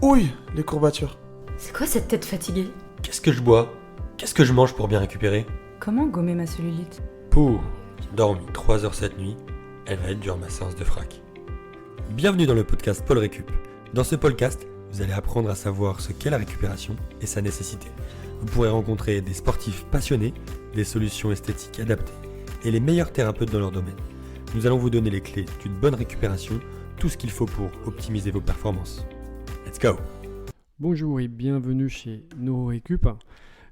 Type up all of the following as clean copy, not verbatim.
Ouille, les courbatures. C'est quoi cette tête fatiguée? Qu'est-ce que je bois? Qu'est-ce que je mange pour bien récupérer? Comment gommer ma cellulite? Pouh, j'ai dormi 3 heures cette nuit. Elle va être dure ma séance de frac. Bienvenue dans le podcast Paul Récup. Dans ce podcast, vous allez apprendre à savoir ce qu'est la récupération et sa nécessité. Vous pourrez rencontrer des sportifs passionnés, des solutions esthétiques adaptées et les meilleurs thérapeutes dans leur domaine. Nous allons vous donner les clés d'une bonne récupération, tout ce qu'il faut pour optimiser vos performances. Let's go! Bonjour et bienvenue chez NeuroRécup.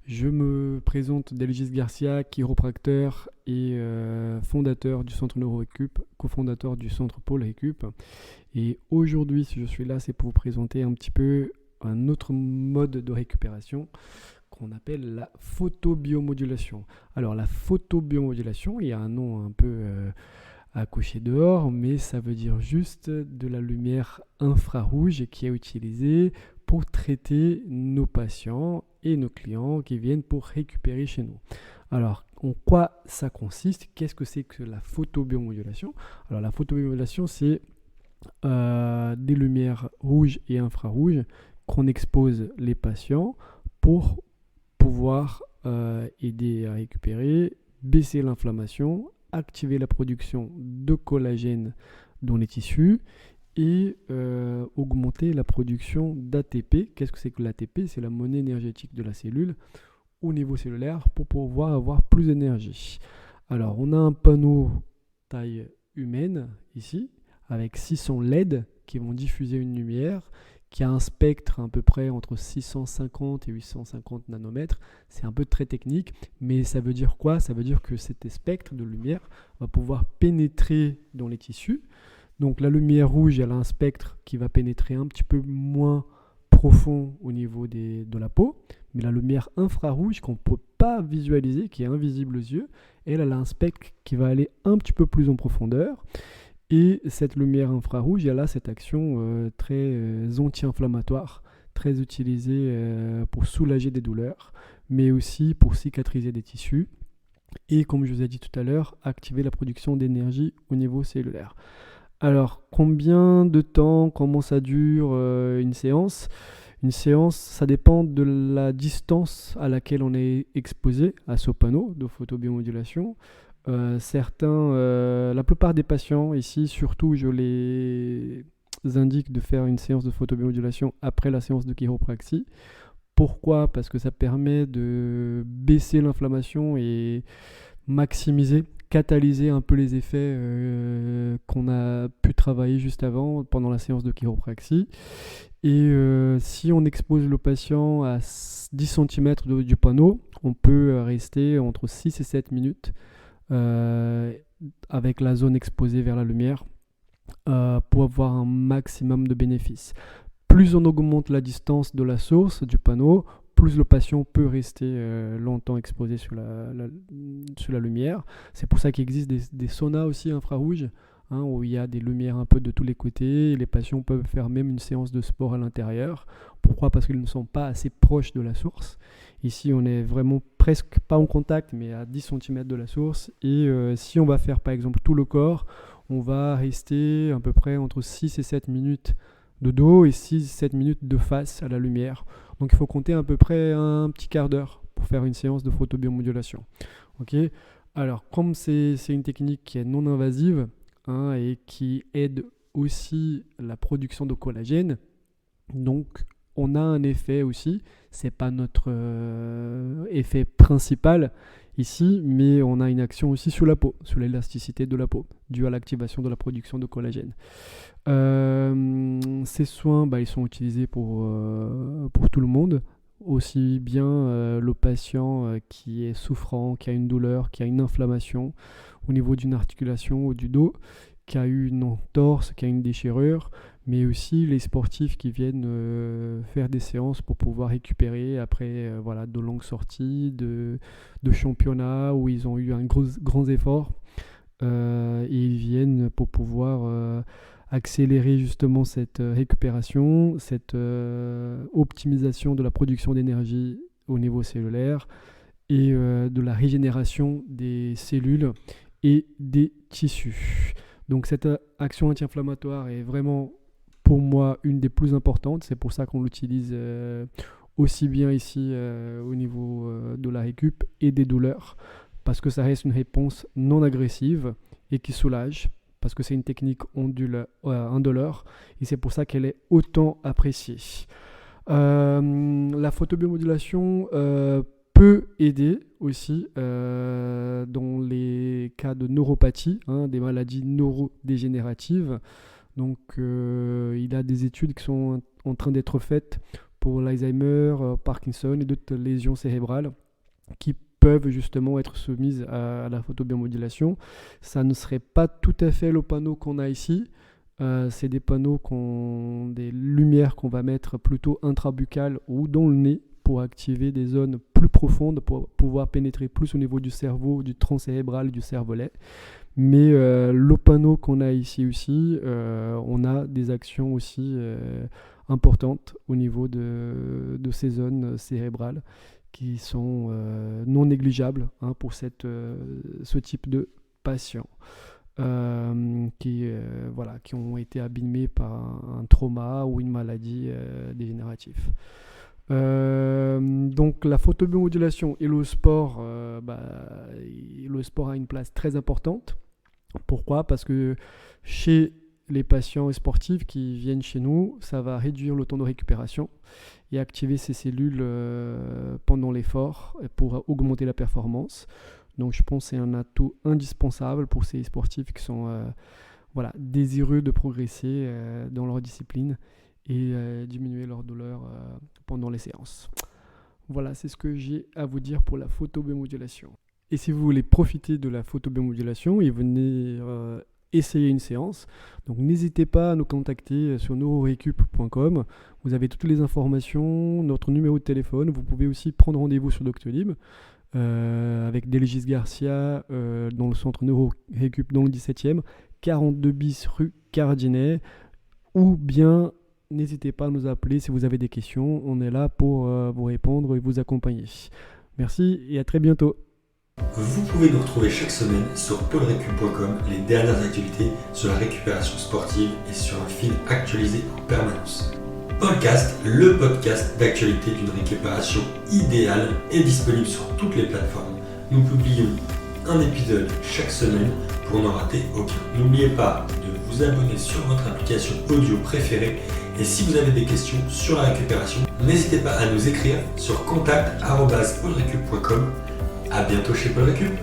Je me présente Delgis Garcia, chiropracteur et fondateur du centre NeuroRécup, cofondateur du centre Paul Récup. Et aujourd'hui, si je suis là, c'est pour vous présenter un petit peu un autre mode de récupération qu'on appelle la photobiomodulation. Alors la photobiomodulation, il y a un nom un peu à cocher dehors, mais ça veut dire juste de la lumière infrarouge qui est utilisée pour traiter nos patients et nos clients qui viennent pour récupérer chez nous. Alors, en quoi ça consiste? Qu'est-ce que c'est que la photobiomodulation? Alors, la photobiomodulation, c'est des lumières rouges et infrarouges qu'on expose les patients pour pouvoir aider à récupérer, baisser l'inflammation, activer la production de collagène dans les tissus et augmenter la production d'ATP. Qu'est-ce que c'est que l'ATP? C'est la monnaie énergétique de la cellule au niveau cellulaire pour pouvoir avoir plus d'énergie. Alors, on a un panneau taille humaine ici avec 600 LED qui vont diffuser une lumière qui a un spectre à peu près entre 650 et 850 nanomètres. C'est un peu très technique, mais ça veut dire quoi? Ça veut dire que cet spectre de lumière va pouvoir pénétrer dans les tissus. Donc la lumière rouge, elle a un spectre qui va pénétrer un petit peu moins profond au niveau de la peau, mais la lumière infrarouge qu'on ne peut pas visualiser, qui est invisible aux yeux, elle a un spectre qui va aller un petit peu plus en profondeur. Et cette lumière infrarouge, elle a cette action très anti-inflammatoire, très utilisée pour soulager des douleurs, mais aussi pour cicatriser des tissus. Et comme je vous ai dit tout à l'heure, activer la production d'énergie au niveau cellulaire. Alors, combien de temps, comment ça dure une séance? Une séance, ça dépend de la distance à laquelle on est exposé à ce panneau de photobiomodulation. La plupart des patients ici, surtout je les indique de faire une séance de photobiomodulation après la séance de chiropraxie. Pourquoi? Parce que ça permet de baisser l'inflammation et maximiser, catalyser un peu les effets qu'on a pu travailler juste avant pendant la séance de chiropraxie. Et si on expose le patient à 10 cm du panneau, on peut rester entre 6 et 7 minutes avec la zone exposée vers la lumière pour avoir un maximum de bénéfices. Plus on augmente la distance de la source du panneau, plus le patient peut rester longtemps exposé sur la lumière. C'est pour ça qu'il existe des saunas aussi infrarouges, où il y a des lumières un peu de tous les côtés. Et les patients peuvent faire même une séance de sport à l'intérieur. Pourquoi? Parce qu'ils ne sont pas assez proches de la source. Ici, on est vraiment presque pas en contact, mais à 10 cm de la source. Et si on va faire par exemple tout le corps, on va rester à peu près entre 6 et 7 minutes de dos et 6 et 7 minutes de face à la lumière. Donc il faut compter à peu près un petit quart d'heure pour faire une séance de photobiomodulation. Okay. Alors, comme c'est une technique qui est non invasive et qui aide aussi la production de collagène, donc on a un effet aussi, c'est pas notre effet principal ici, mais on a une action aussi sur la peau, sur l'élasticité de la peau, due à l'activation de la production de collagène. Ces soins, ils sont utilisés pour tout le monde, aussi bien le patient qui est souffrant, qui a une douleur, qui a une inflammation au niveau d'une articulation ou du dos, qui a eu une entorse, qui a une déchirure, mais aussi les sportifs qui viennent faire des séances pour pouvoir récupérer après de longues sorties, de championnats où ils ont eu un grands efforts et ils viennent pour pouvoir accélérer justement cette récupération, cette optimisation de la production d'énergie au niveau cellulaire et de la régénération des cellules et des tissus. Donc cette action anti-inflammatoire est vraiment pour moi une des plus importantes. C'est pour ça qu'on l'utilise aussi bien ici au niveau de la récup et des douleurs, parce que ça reste une réponse non agressive et qui soulage, parce que c'est une technique indolore, et c'est pour ça qu'elle est autant appréciée. La photobiomodulation peut aider aussi dans les cas de neuropathie, des maladies neurodégénératives. Donc il y a des études qui sont en train d'être faites pour l'Alzheimer, Parkinson et d'autres lésions cérébrales qui peuvent justement être soumises à la photobiomodulation. Ça ne serait pas tout à fait le panneau qu'on a ici. C'est des panneaux des lumières qu'on va mettre plutôt intrabuccales ou dans le nez pour activer des zones plus profondes, pour pouvoir pénétrer plus au niveau du cerveau, du tronc cérébral, du cervelet. Mais le panneau qu'on a ici aussi, on a des actions aussi importantes au niveau de ces zones cérébrales qui sont non négligeables pour ce type de patients qui ont été abîmés par un trauma ou une maladie dégénérative. Donc la photobiomodulation et le sport, le sport a une place très importante. Pourquoi ? Parce que chez les patients et sportifs qui viennent chez nous, ça va réduire le temps de récupération et activer ces cellules pendant l'effort pour augmenter la performance. Donc je pense que c'est un atout indispensable pour ces sportifs qui sont désireux de progresser dans leur discipline et diminuer leur douleur pendant les séances. Voilà, c'est ce que j'ai à vous dire pour la photobiomodulation. Et si vous voulez profiter de la photobiomodulation et venir essayer une séance, donc n'hésitez pas à nous contacter sur neurorecup.com. Vous avez toutes les informations, notre numéro de téléphone. Vous pouvez aussi prendre rendez-vous sur Doctolib avec Delgis Garcia dans le centre Neurorecup dans le 17e, 42 bis rue Cardinet, ou bien n'hésitez pas à nous appeler si vous avez des questions. On est là pour vous répondre et vous accompagner. Merci et à très bientôt. Vous pouvez nous retrouver chaque semaine sur paulrecup.com les dernières actualités sur la récupération sportive et sur un fil actualisé en permanence. Podcast, le podcast d'actualité d'une récupération idéale est disponible sur toutes les plateformes. Nous publions un épisode chaque semaine pour n'en rater aucun. N'oubliez pas de vous abonner sur votre application audio préférée et si vous avez des questions sur la récupération, n'hésitez pas à nous écrire sur contact@paulrecup.com. À bientôt chez Paul Récup.